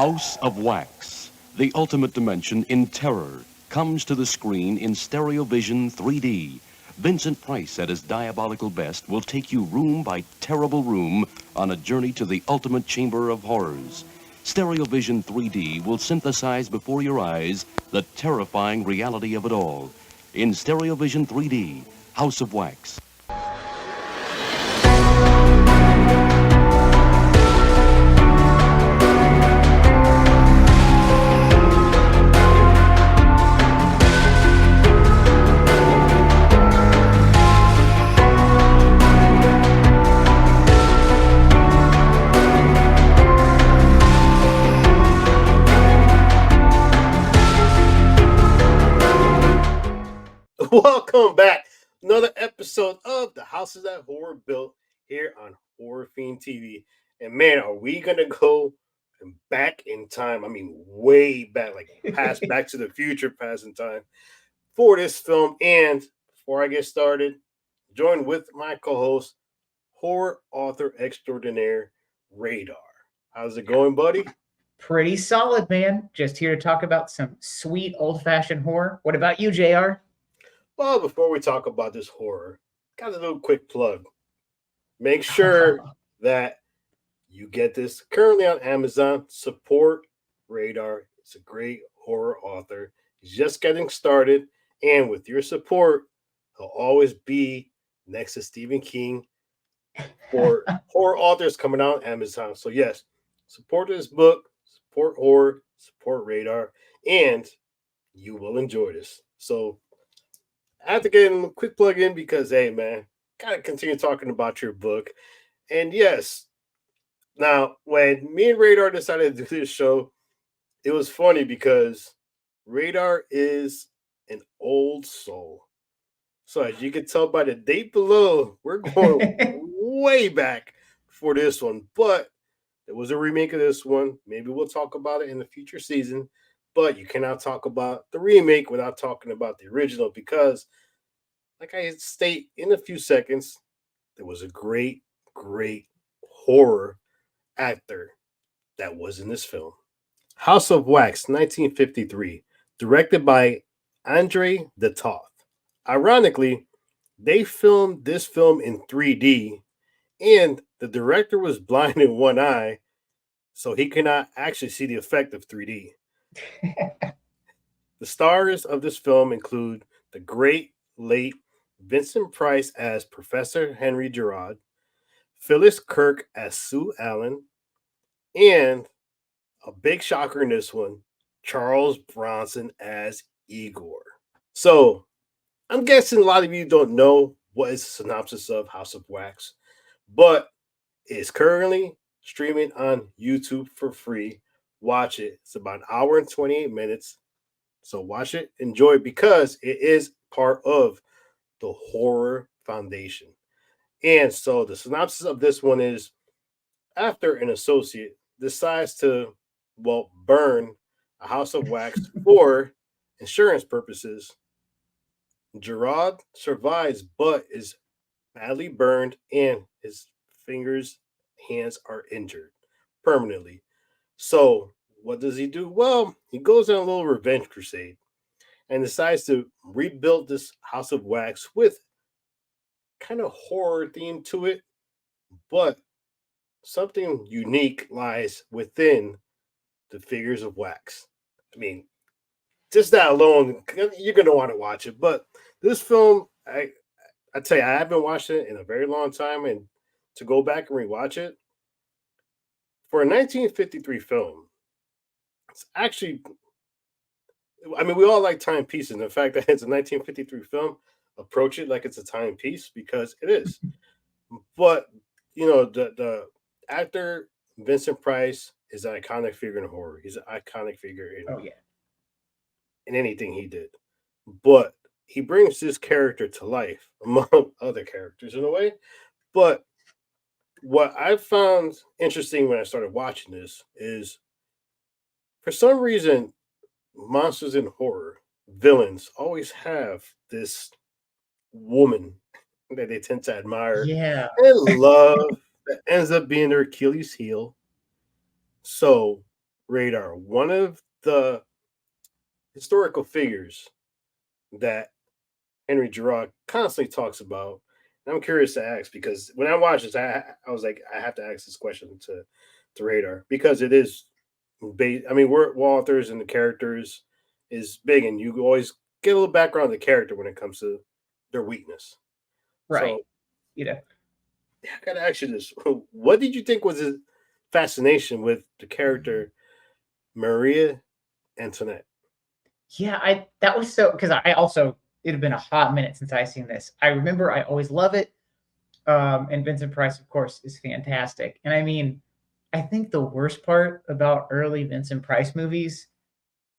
House of Wax, the ultimate dimension in terror, comes to the screen in Stereovision 3D. Vincent Price, at his diabolical best, will take you room by terrible room on a journey to the ultimate chamber of horrors. Stereovision 3D will synthesize before your eyes the terrifying reality of it all. In Stereovision 3D, House of Wax. Welcome back. Another episode of the Houses That Horror Built here on Horror Fiend TV. And man, are we gonna go back in time? I mean, way back, like past Back to the Future, past in time for this film. And before I get started, join with my co-host, horror author extraordinaire, Radar. How's it going, buddy? Pretty solid, man. Just here to talk about some sweet old-fashioned horror. What about you, JR? Well, before we talk about this horror, got a little quick plug. Make sure that you get this currently on Amazon. Support Radar. It's a great horror author. He's just getting started. And with your support, he'll always be next to Stephen King for horror authors coming out on Amazon. So, yes, support this book, support horror, support Radar, and you will enjoy this. So, I have to get a quick plug in because, hey, man, gotta continue talking about your book. And yes, now when me and Radar decided to do this show, it was funny because Radar is an old soul. So as you can tell by the date below, we're going way back for this one. But there was a remake of this one. Maybe we'll talk about it in the future season. But you cannot talk about the remake without talking about the original because, like I state in a few seconds, there was a great horror actor that was in this film. House of Wax, 1953, directed by Andre de Toth. Ironically, they filmed this film in 3D, and the director was blind in one eye, so he could not actually see the effect of 3D. The stars of this film include the great late Vincent Price as Professor Henry Gerard, Phyllis Kirk as Sue Allen, and a big shocker in this one, Charles Bronson as Igor. So, I'm guessing a lot of you don't know what is the synopsis of House of Wax, but it's currently streaming on YouTube for free. Watch it. It's about an hour and 28 minutes. So watch it, enjoy it, because it is part of the Horror Foundation. And so the synopsis of this one is after an associate decides to, well, burn a house of wax for insurance purposes, Gerard survives but is badly burned and his fingers, hands are injured permanently. So what does he do? Well, he goes on a little revenge crusade and decides to rebuild this house of wax with kind of horror theme to it, but something unique lies within the figures of wax. I mean, just that alone, you're gonna want to watch it. But this film, I tell you, I haven't watched it in a very long time, and to go back and rewatch it for a 1953 film, it's actually, I mean, we all like timepieces, and the fact that it's a 1953 film, approach it like it's a timepiece because it is. But you know, the actor Vincent Price is an iconic figure in horror. He's an iconic figure Oh yeah. in anything he did. But he brings this character to life among other characters in a way. But what I found interesting when I started watching this is for some reason, monsters in horror, villains always have this woman that they tend to admire Yeah. and love that ends up being their Achilles heel. So Radar, one of the historical figures that Henry Gerard constantly talks about. And I'm curious to ask because when I watched this, I was like, I have to ask this question to Radar because it is I mean, we're authors and the characters is big, and you always get a little background on the character when it comes to their weakness. Right. So You know, I gotta ask you this: what did you think was his fascination with the character Maria Antoinette? yeah, I that was so because I also it had been a hot minute since I seen this. I remember I always love it. And Vincent Price, of course, is fantastic. And I mean, I think the worst part about early Vincent Price movies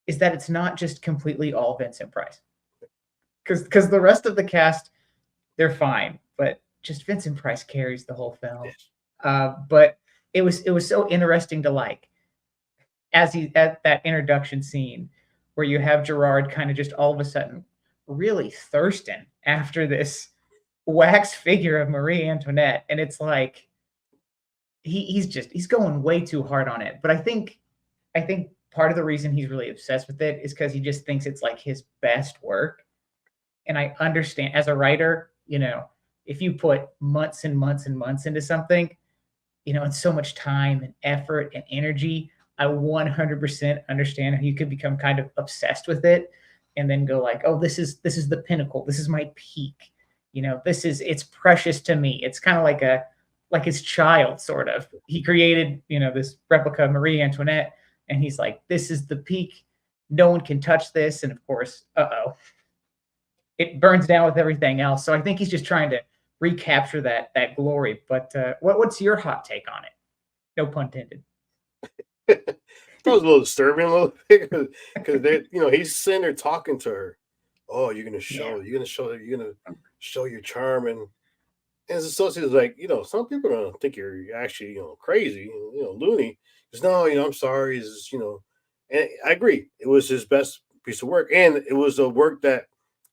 is that it's not just completely all Vincent Price. Because the rest of the cast, they're fine, but just Vincent Price carries the whole film. Yes. But it was so interesting to like as he at that introduction scene where you have Gerard kind of just all of a sudden really thirsting after this wax figure of Marie Antoinette, and it's like he's going way too hard on it. But I think part of the reason he's really obsessed with it is because he just thinks it's like his best work. And I understand as a writer, if you put months and months and months into something, and so much time and effort and energy, I 100% understand how you could become kind of obsessed with it and then go like, oh, this is the pinnacle. This is my peak. It's precious to me. It's kind of like his child sort of. He created, this replica of Marie Antoinette and he's like, this is the peak. No one can touch this. And of course, it burns down with everything else. So I think he's just trying to recapture that glory. But what's your hot take on it? No pun intended. That was a little disturbing, a little bit, because they, he's sitting there talking to her. Oh, Yeah. you're gonna show your charm, and his associate is like, some people don't think you're actually, crazy, loony. He goes, no, I'm sorry, and I agree. It was his best piece of work, and it was a work that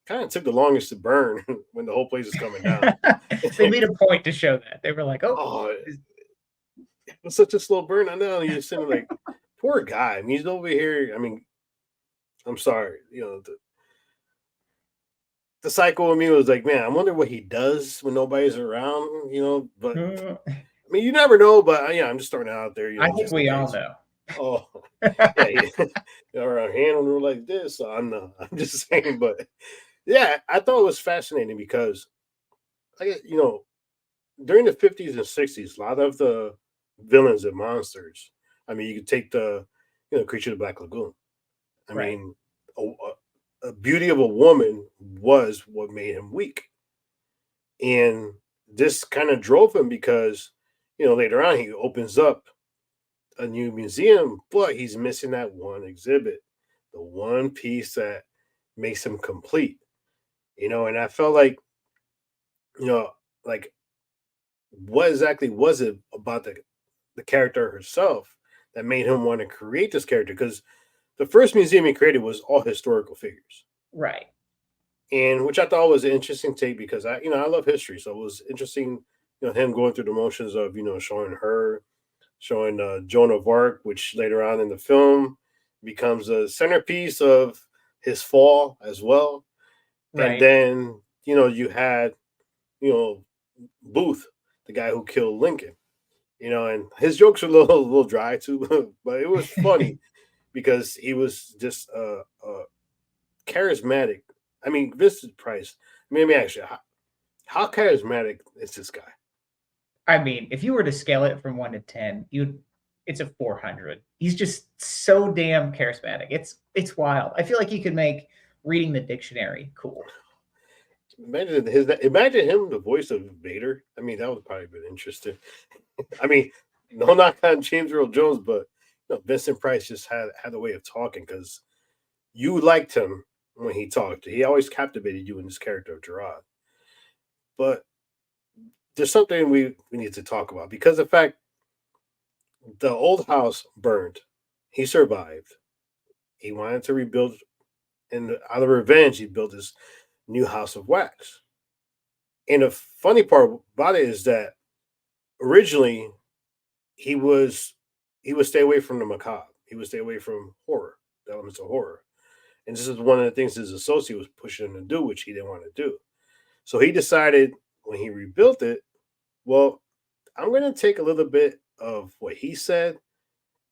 kind of took the longest to burn when the whole place is coming down. They made a point to show that. They were like, oh, Oh, it was such a slow burn. I know you're sitting like, poor guy. I mean, he's over here. I mean, I'm sorry. The cycle with me was like, man, I wonder what he does when nobody's around. But I mean, you never know. But yeah, I'm just throwing it out there. I think Just in we all case. know. Oh, yeah, or a hand on her like this. So I'm not. I'm just saying. But yeah, I thought it was fascinating because, during the 50s and 60s, a lot of the villains and monsters. I mean, you could take the, Creature of the Black Lagoon. I Right. mean, a beauty of a woman was what made him weak. And this kind of drove him because, later on he opens up a new museum, but he's missing that one exhibit, the one piece that makes him complete. And I felt like, you know, like what exactly was it about the character herself that made him want to create this character? Because the first museum he created was all historical figures, Right. and which I thought was an interesting take because I love history, so it was interesting, him going through the motions of showing her, showing Joan of Arc, which later on in the film becomes a centerpiece of his fall as well, and Right. then you had you know Booth, the guy who killed Lincoln. And his jokes were a little dry too, but it was funny because he was just charismatic. I mean, Vincent Price. I mean, let me ask you, how charismatic is this guy? I mean, if you were to scale it from 1 to 10, it's a 400. He's just so damn charismatic. It's wild. I feel like he could make reading the dictionary cool. Imagine him the voice of Vader. I mean, that would probably been interesting. I mean, no knock on James Earl Jones, but Vincent Price just had a way of talking because you liked him when he talked. He always captivated you in this character of Gerard. But there's something we need to talk about because the fact the old house burned, he survived. He wanted to rebuild, and out of revenge, he built this new house of wax. And the funny part about it is that originally he was he would stay away from the macabre. he would stay away from horror, the elements of horror. And this is one of the things his associate was pushing him to do, which he didn't want to do. So he decided when he rebuilt it, well, I'm going to take a little bit of what he said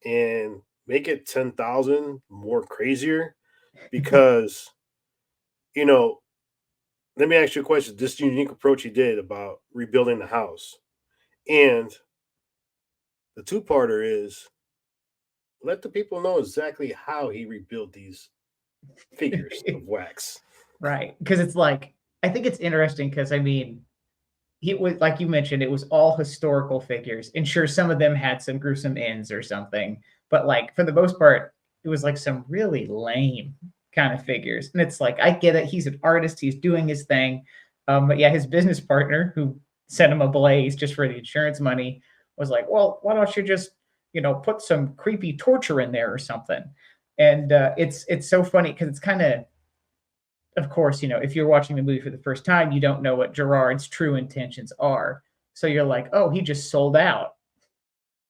and make it 10,000 more crazier because, you know, let me ask you a question. This unique approach he did about rebuilding the house. And the two-parter is let the people know exactly how he rebuilt these figures of wax. Right. Because it's like, I think it's interesting because, I mean, he was, like you mentioned, it was all historical figures. And sure, some of them had some gruesome ends or something. But like, for the most part, it was like some really lame kind of figures. And it's like, I get it. He's an artist. He's doing his thing. But yeah, his business partner who sent him ablaze just for the insurance money was like, well, why don't you just, put some creepy torture in there or something? And it's so funny because it's kind of course, if you're watching the movie for the first time, you don't know what Gerard's true intentions are. So you're like, oh, he just sold out,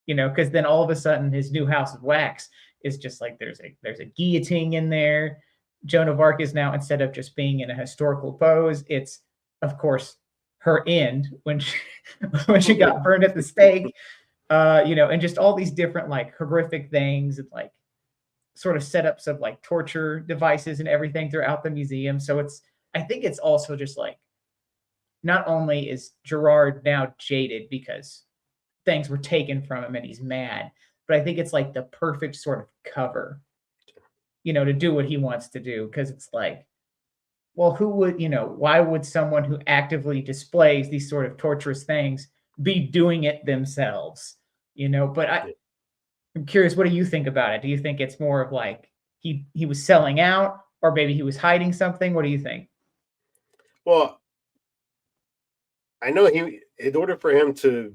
because then all of a sudden his new house of wax is just like there's a guillotine in there. Joan of Arc is now, instead of just being in a historical pose, it's of course her end when she when she got burned at the stake, and just all these different like horrific things and like sort of setups of like torture devices and everything throughout the museum. So I think it's also just like, not only is Gerard now jaded because things were taken from him and he's mad, but I think it's like the perfect sort of cover, to do what he wants to do. Cause it's like, well, who would, why would someone who actively displays these sort of torturous things be doing it themselves? But I'm curious, what do you think about it? Do you think it's more of like he was selling out, or maybe he was hiding something? What do you think? Well, I know in order for him to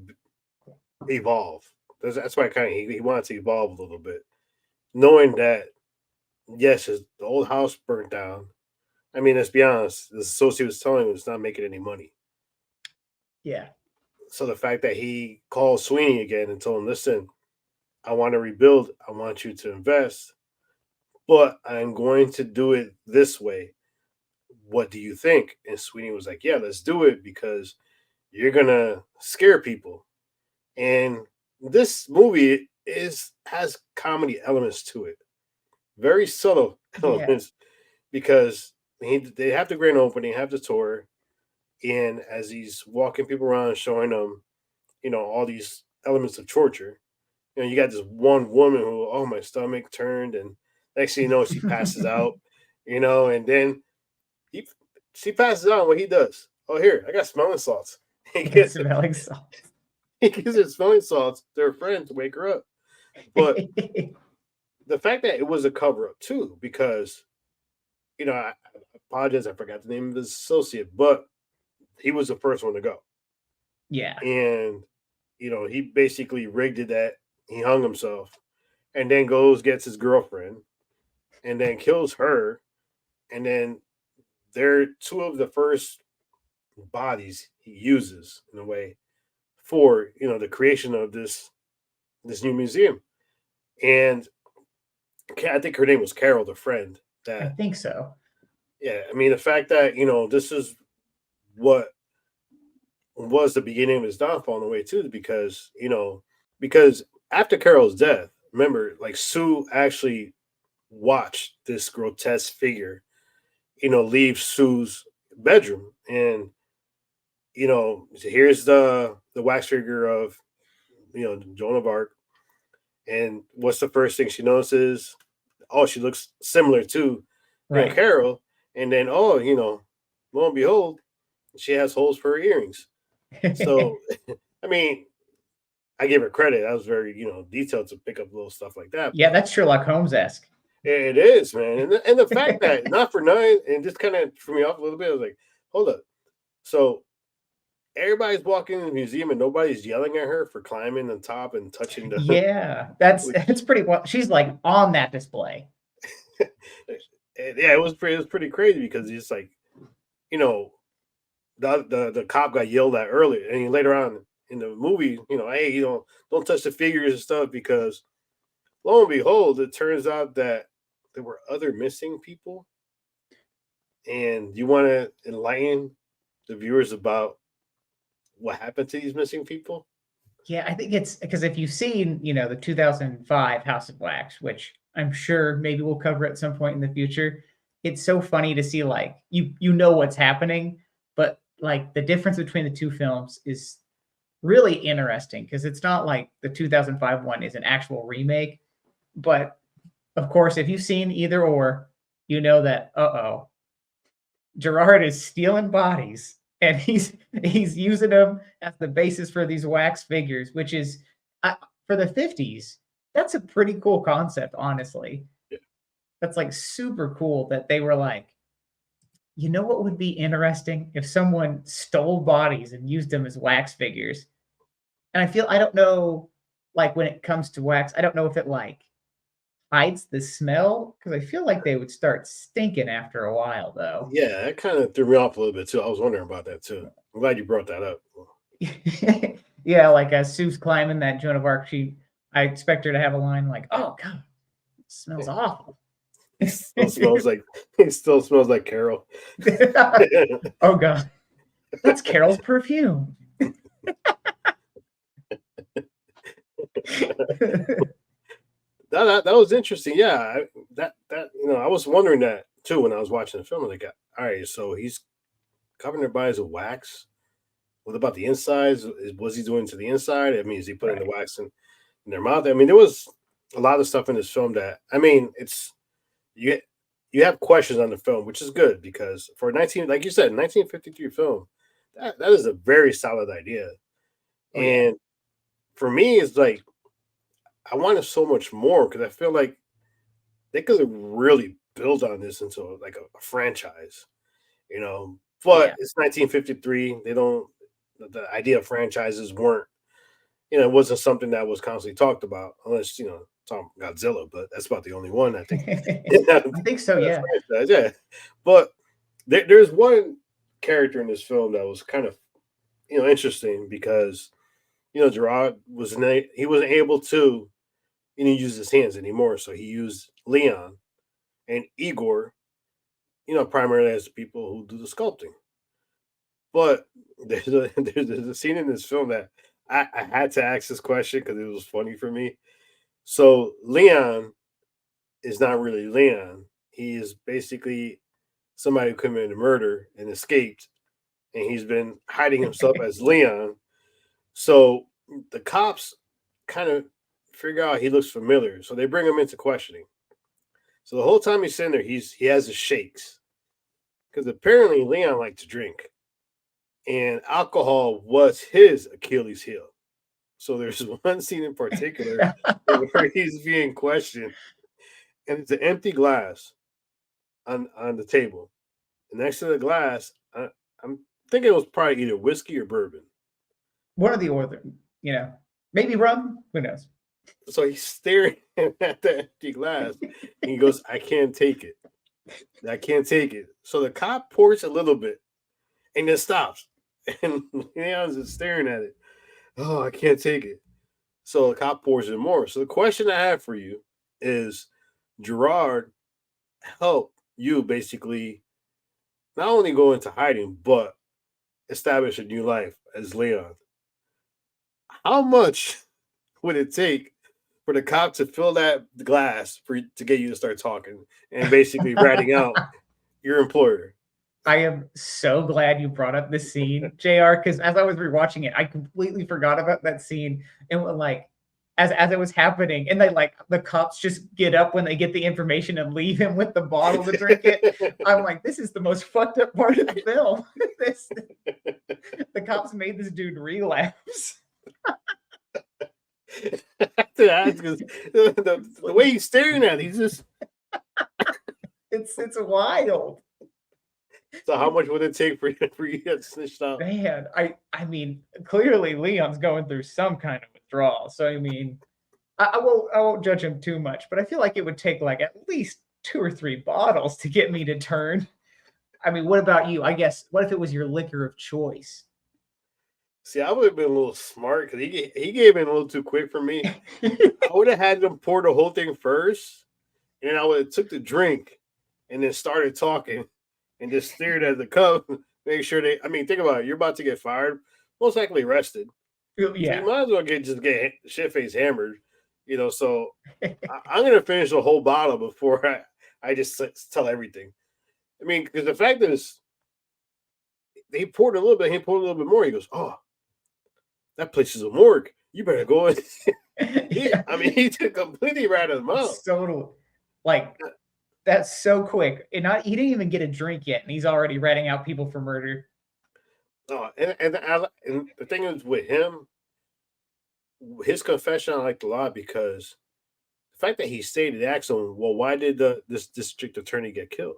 evolve, that's why he wanted to evolve a little bit, knowing that yes, the old house burnt down. I mean, let's be honest, the associate was telling him it's not making any money. Yeah. So the fact that he called Sweeney again and told him, listen, I want to rebuild. I want you to invest, but I'm going to do it this way. What do you think? And Sweeney was like, yeah, let's do it because you're going to scare people. And this movie has comedy elements to it. Very subtle elements because they have the grand opening, have the tour. And as he's walking people around and showing them, all these elements of torture, you got this one woman who, oh, my stomach turned, and next thing you know, she passes out, and then she passes out. And what he does? Oh, here, I got smelling salts. He gets smelling salts. He gives her smelling salts to her friend to wake her up. But the fact that it was a cover up too, because I apologize, I forgot the name of his associate, but he was the first one to go. Yeah, and he basically rigged it that he hung himself and then gets his girlfriend and then kills her. And then they're two of the first bodies he uses in a way for, the creation of this new museum. And I think her name was Carol, the friend. I think so. Yeah. I mean, the fact that, this is what was the beginning of his downfall in a way too, because, because after Carol's death, remember, like Sue actually watched this grotesque figure, leave Sue's bedroom. And, here's the wax figure of, Joan of Arc. And what's the first thing she notices? Oh, she looks similar to Carol. And then, lo and behold, she has holes for her earrings. So, I mean, I give her credit. That was very, detailed to pick up little stuff like that. Yeah, that's Sherlock Holmes-esque. It is, man. And the fact that, not for nothing, and just kind of threw me off a little bit, I was like, hold up. So, everybody's walking in the museum and nobody's yelling at her for climbing on top and touching the... Yeah, it's pretty well. She's like on that display. Yeah, it was pretty crazy because it's like, the cop got yelled at earlier, and later on in the movie, hey, don't touch the figures and stuff because, lo and behold, it turns out that there were other missing people. And you want to enlighten the viewers about what happened to these missing people? Yeah, I think it's because if you've seen, the 2005 House of Wax, which I'm sure maybe we'll cover at some point in the future, it's so funny to see like you know what's happening, but like the difference between the two films is really interesting because it's not like the 2005 one is an actual remake, but of course, if you've seen either or, you know that Gerard is stealing bodies and he's using them as the basis for these wax figures, which is for the 50s. That's a pretty cool concept, honestly. Yeah. That's like super cool that they were like, you know what would be interesting if someone stole bodies and used them as wax figures. And I don't know, like when it comes to wax, I don't know if it like hides the smell because I feel like they would start stinking after a while, though. Yeah, that kind of threw me off a little bit too. I was wondering about that too. I'm glad you brought that up. Yeah, like as Sue's climbing that Joan of Arc, I expect her to have a line like, "Oh God, it smells awful." It still smells like Carol. Oh God, that's Carol's perfume. That was interesting. Yeah, I was wondering that too when I was watching the film. Like, all right, so he's covering their bodies with wax. What about the insides? Was he doing to the inside? I mean, is he putting the wax in their mouth? I mean, there was a lot of stuff in this film that it's you have questions on the film, which is good because for 1953 film, that is a very solid idea. Oh, and for me, it's like I wanted so much more because I feel like they could have really built on this into like a franchise, But it's 1953. They don't. The idea of franchises weren't, it wasn't something that was constantly talked about, unless talking Godzilla. But that's about the only one I think. I think so. Yeah. Franchise, yeah. But there's one character in this film that was kind of, interesting because, Gerard he wasn't able to use his hands anymore. So he used Leon and Igor, primarily as the people who do the sculpting. But there's a scene in this film that I had to ask this question because it was funny for me. So Leon is not really Leon. He is basically somebody who committed a murder and escaped, and he's been hiding himself as Leon. So the cops kind of figure out he looks familiar, so they bring him into questioning. So the whole time he's sitting there, he has his shakes because apparently Leon liked to drink, and alcohol was his Achilles heel. So there's one scene in particular where he's being questioned, and it's an empty glass on the table, and next to the glass, I'm thinking it was probably either whiskey or bourbon. One of the other, maybe rum. Who knows? So he's staring at the empty glass, and he goes, "I can't take it. I can't take it." So the cop pours a little bit, and then stops, and Leon's just staring at it. Oh, I can't take it. So the cop pours in more. So the question I have for you is, Gerard helped you basically not only go into hiding, but establish a new life as Leon. How much would it take for the cop to fill that glass to get you to start talking and basically ratting out your employer? I am so glad you brought up this scene, JR, because as I was rewatching it, I completely forgot about that scene. And like as it was happening, and the cops just get up when they get the information and leave him with the bottle to drink it. I'm like, this is the most fucked up part of the film. The cops made this dude relapse. The way he's staring at it, he's just it's wild. So how much would it take for you to get snitched out? Man, I mean, clearly Leon's going through some kind of withdrawal. So I mean, I won't judge him too much, but I feel like it would take like at least 2 or 3 bottles to get me to turn. I mean, what about you? I guess what if it was your liquor of choice? See, I would have been a little smart because he gave in a little too quick for me. I would have had them pour the whole thing first, and then I would have took the drink and then started talking and just stared at the cup, make sure they. I mean, think about it. You're about to get fired, most likely arrested. So you Yeah. might as well get shit face hammered, So I'm gonna finish the whole bottle before I just tell everything. I mean, because the fact is, he poured a little bit, he poured a little bit more. He goes, "Oh, that place is a morgue. You better go in." Yeah. I mean, he took completely right out of the mouth. So like that's so quick. And not he didn't even get a drink yet, and he's already ratting out people for murder. Oh, and the thing is with him, his confession I liked a lot because the fact that he stated, asked him, "Well, why did this district attorney get killed?"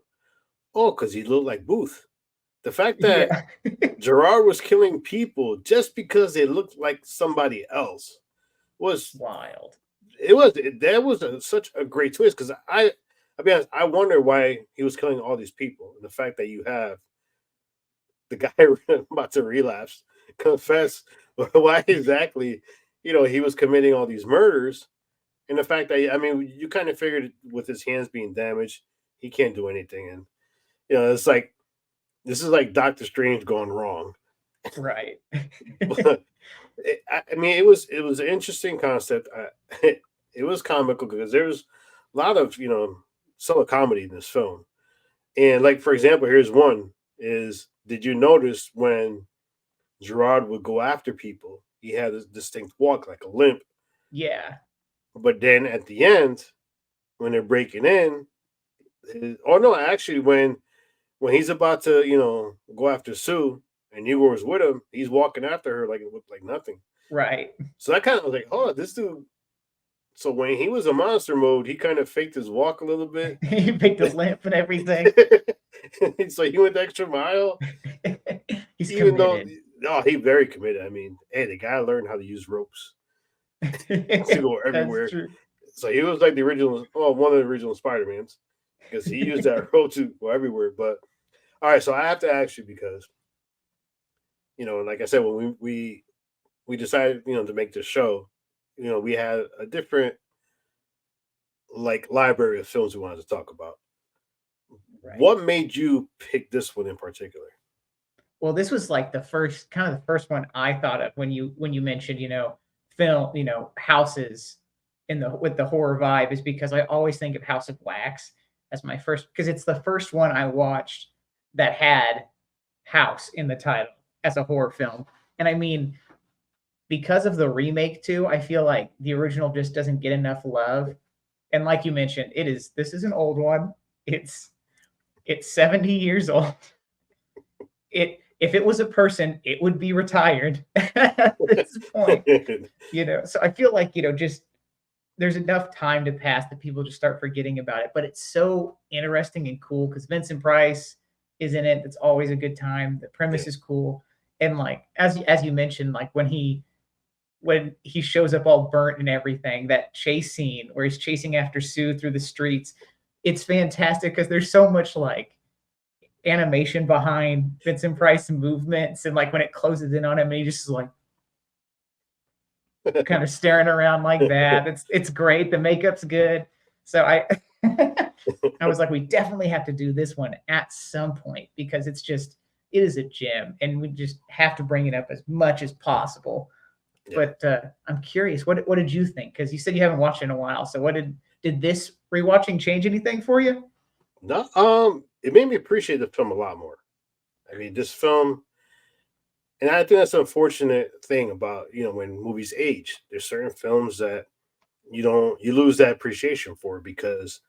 Oh, because he looked like Booth. The fact that Yeah. Gerard was killing people just because they looked like somebody else was Wild. that was such a great twist because I'll be honest, I wonder why he was killing all these people. And the fact that you have the guy about to relapse confess why exactly he was committing all these murders, and the fact that I mean you kind of figured with his hands being damaged he can't do anything, and it's like this is like Doctor Strange going wrong. Right. But I mean it was an interesting concept. It was comical because there was a lot of subtle comedy in this film, and like for example, here's one is did you notice when Gerard would go after people, he had a distinct walk like a limp, Yeah. but then at the end when they're breaking in, oh no, actually when he's about to go after Sue and Igor's with him, he's walking after her like it looked like nothing. Right. So that kind of was like, oh, this dude. So when he was in monster mode, he kind of faked his walk a little bit. He picked a limp and everything. So he went the extra mile, He's even committed. though he very committed. I mean, hey, the guy learned how to use ropes to go everywhere. That's true. So he was like the original, well, one of the original Spider-Mans because he used that rope to go everywhere. But all right, so I have to ask you because like I said, when we decided to make this show, we had a different like library of films we wanted to talk about. Right. What made you pick this one in particular? Well, this was like the first one I thought of when you mentioned, film, houses with the horror vibe is because I always think of House of Wax as my first because it's the first one I watched that had house in the title as a horror film. And I mean, because of the remake too, I feel like the original just doesn't get enough love. And like you mentioned, this is an old one. It's 70 years old. If it was a person, it would be retired at this point. So I feel like, just there's enough time to pass that people just start forgetting about it. But it's so interesting and cool because Vincent Price is in it. It's always a good time. The premise is cool. And like as you mentioned, like when he shows up all burnt and everything, that chase scene where he's chasing after Sue through the streets, it's fantastic because there's so much like animation behind Vincent Price movements, and like when it closes in on him, and he just is like kind of staring around like that. It's great. The makeup's good. So I was like, we definitely have to do this one at some point because it is a gem, and we just have to bring it up as much as possible. Yeah. But I'm curious, what did you think? Because you said you haven't watched it in a while. So what did this rewatching change anything for you? No, it made me appreciate the film a lot more. I mean, this film, and I think that's an unfortunate thing about when movies age. There's certain films that you lose that appreciation for because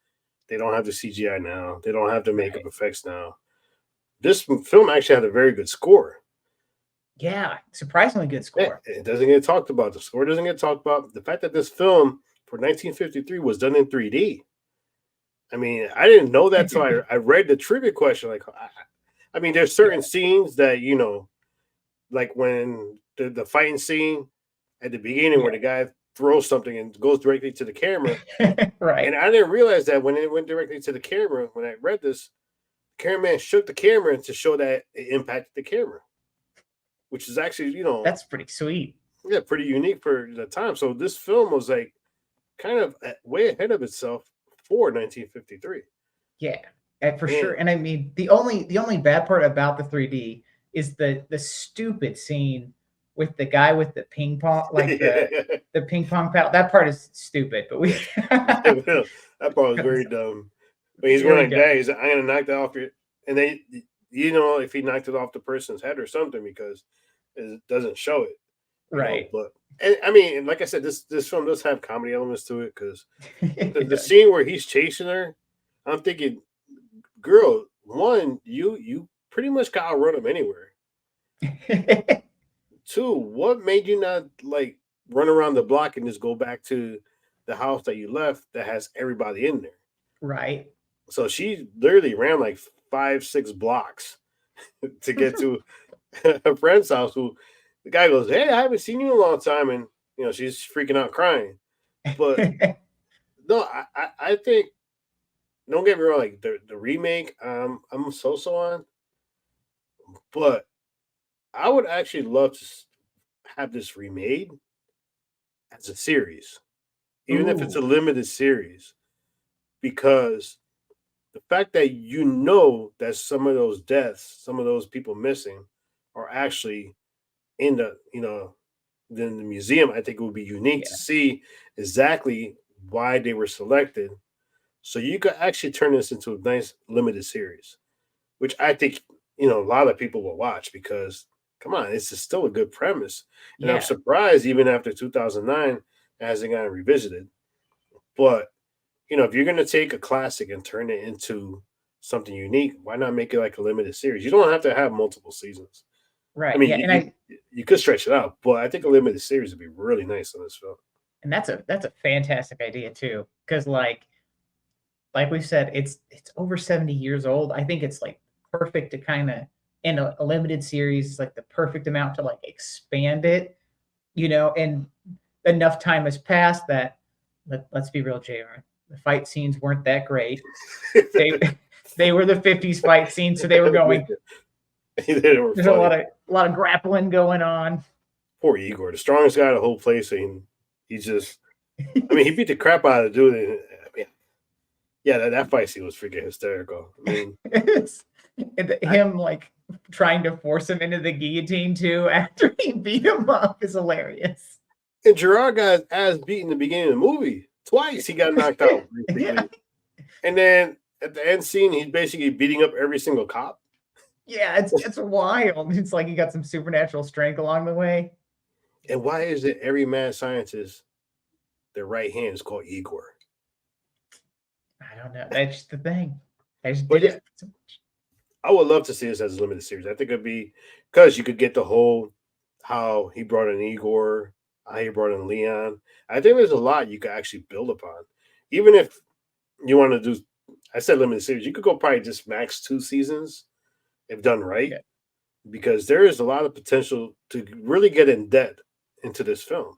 they don't have the CGI now, they don't have the makeup effects now. This film actually had a very good score. Yeah, surprisingly good score. It doesn't get talked about. The score doesn't get talked about. The fact that this film for 1953 was done in 3D. I mean, I didn't know that until I read the trivia question. Like, I mean, there's certain scenes that like when the fighting scene at the beginning where the guy throws something and goes directly to the camera, right? And I didn't realize that when it went directly to the camera. When I read this, the cameraman shook the camera to show that it impacted the camera. which is actually, That's pretty sweet. yeah, pretty unique for the time. So this film was like kind of way ahead of itself for 1953. Yeah, for sure. And And I mean, the only bad part about the 3D is the stupid scene with the guy with the ping pong, like the ping pong paddle. That part is stupid, but we that part was very dumb. When he's going very like dumb. that, he's like, I'm gonna knock that off your, and they, if he knocked it off the person's head or something, because it doesn't show it, Right. But and I mean, like I said, this film does have comedy elements to it, because the It scene where he's chasing her, I'm thinking, girl, one, you pretty much got to run him anywhere. does. Two, what made you not like run around the block and just go back to the house that you left that has everybody in there? Right. So she literally ran like 5, 6 blocks to get to a friend's house. Who the guy goes, "Hey, I haven't seen you in a long time," and she's freaking out crying. But no, I think, don't get me wrong, like the remake, I'm so on, but I would actually love to have this remade as a series, even if it's a Ooh, limited series, because the fact that that some of those deaths, some of those people missing, are actually in the museum, I think it would be unique to yeah. see exactly why they were selected. So you could actually turn this into a nice limited series, which I think a lot of people will watch, because come on, this is still a good premise, and I'm Yeah. surprised even after 2009 it hasn't gotten revisited. But if you're gonna take a classic and turn it into something unique, why not make it like a limited series? You don't have to have multiple seasons. I Right. mean, Yeah. And you could stretch it out, but I think a limited series would be really nice on this film. that's a fantastic idea too, because like we said, it's over 70 years old. I think it's like perfect to kind of, in a limited series, like the perfect amount to like expand it, and enough time has passed that let's be real, JR. The fight scenes weren't that great. They they were the 50s fight scenes, so they were going. They were There's a funny. lot of grappling going on. Poor Igor, the strongest guy in the whole place, and he just, I mean, he beat the crap out of the dude. And, I mean, yeah, that fight scene was freaking hysterical. I mean, And I, him like trying to force him into the guillotine too after he beat him up is hilarious. and Gerard got his ass beat in the beginning of the movie twice. He got knocked out Yeah. basically, and then at the end scene, he's basically beating up every single cop. Yeah, it's wild. It's like he got some supernatural strength along the way. And why is it every mad scientist, their right hand is called Igor? I don't know. That's just the thing. I just But did yeah, it. I would love to see this as a limited series. I think it'd be, because you could get the whole how he brought in Igor, how he brought in Leon. I think there's a lot you could actually build upon. Even if you want to do, I said limited series, you could go probably just max 2 seasons if done right, Yeah. because there is a lot of potential to really get in depth into this film.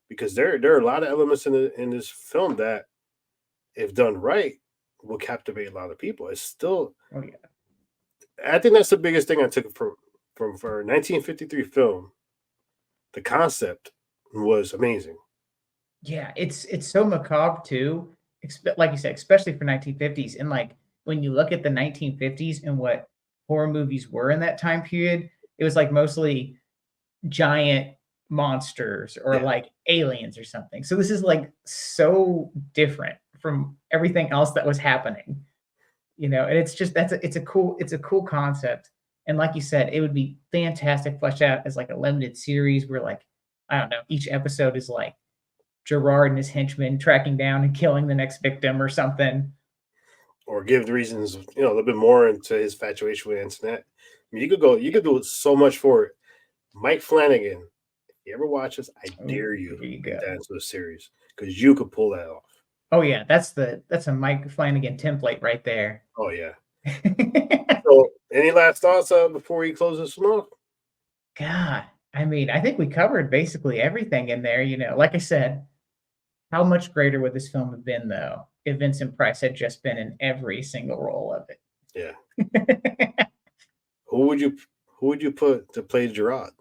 Because there are a lot of elements in this film that, if done right, will captivate a lot of people. It's still, Oh yeah. I think that's the biggest thing I took from for a 1953 film. The concept was amazing. Yeah, it's so macabre too. Like you said, especially for 1950s. And like when you look at the 1950s and what horror movies were in that time period, it was like mostly giant monsters or Yeah, like aliens or something. So this is like so different from everything else that was happening. And it's just it's a cool concept. And like you said, it would be fantastic fleshed out as like a limited series where like, I don't know, each episode is like Gerard and his henchmen tracking down and killing the next victim or something. or give the reasons, a little bit more into his infatuation with Antoinette. I mean, you Yeah. could do so much for it. Mike Flanagan, if you ever watch this, I Oh, dare you here you make that go. into a series, because you could pull that off. Oh yeah, that's a Mike Flanagan template right there. Oh yeah. So, any last thoughts before we close this one off? God, I mean, I think we covered basically everything in there. Like I said, how much greater would this film have been though if Vincent Price had just been in every single role of Yeah. it? Who would you? who would you put to play Gerard?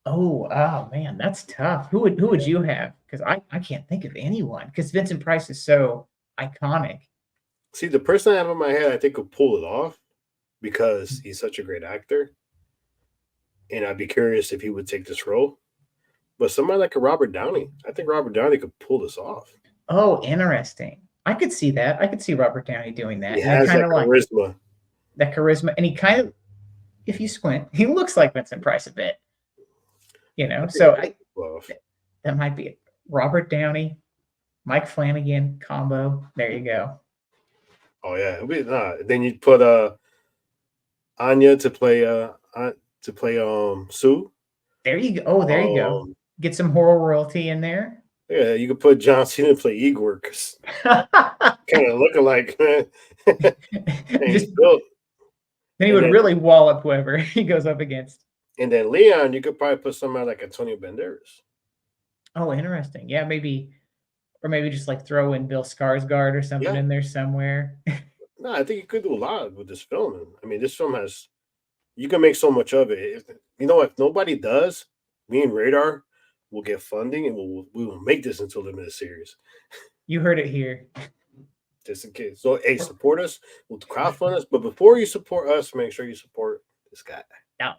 Oh man, that's tough. Who would you have? Because I can't think of anyone. Because Vincent Price is so iconic. See, the person I have in my head, I think could pull it off because he's such a great actor, and I'd be curious if he would take this role. But somebody like a Robert Downey, I think Robert Downey could pull this off. Oh, interesting. I could see that. I could see Robert Downey doing that. He And I has kind that of like charisma. that charisma. And he kind of, if you squint, he looks like Vincent Price a bit. You know, so that might be it. Robert Downey, Mike Flanagan combo. There you go. Oh yeah, then you put Anya to play Sue. There you go. Oh, there you go. Get some horror royalty in there. Yeah, you could put John Cena to play Igor because kind of looking like man. Then he would really wallop whoever he goes up against. And then Leon, you could probably put somebody like Antonio Banderas. Oh, interesting. Yeah, maybe, or maybe just like throw in Bill Skarsgård or something in there somewhere. No, I think you could do a lot with this film. I mean, this film you can make so much of it. If nobody does, me and Radar will get funding and we will make this into a limited series. You heard it here. Just in case. So, hey, support us. We'll crowdfund us. But before you support us, make sure you support this guy. No.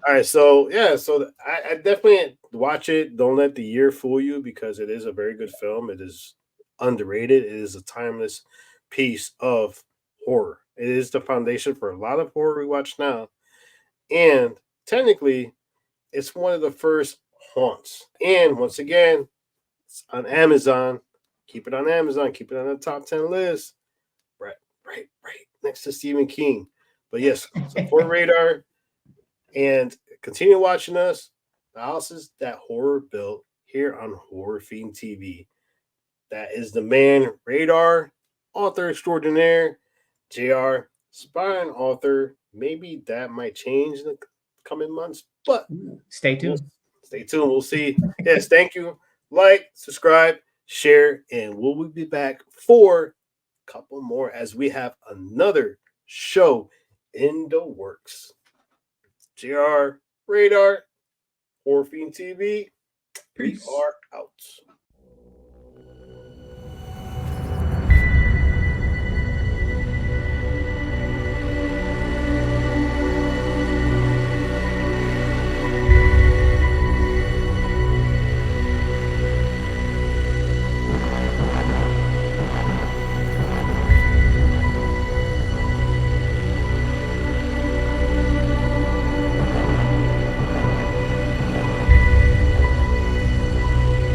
All right. So, yeah. So, I definitely watch it. Don't let the year fool you because it is a very good film. It is underrated. It is a timeless piece of horror. It is the foundation for a lot of horror we watch now. And technically, it's one of the first haunts. And once again, it's on Amazon. Keep it on Amazon. Keep it on the top 10 list. Right. Next to Stephen King. But yes, support Radar and continue watching us. The houses that horror built here on Horror Fiend TV. That is the man, Radar, author extraordinaire, JR, aspiring author. Maybe that might change in the coming months, but stay tuned. We'll see. Yes, thank you. Like, subscribe, share, and we'll be back for a couple more as we have another show in the works. JR, Radar, Horror Fiend TV. We are out.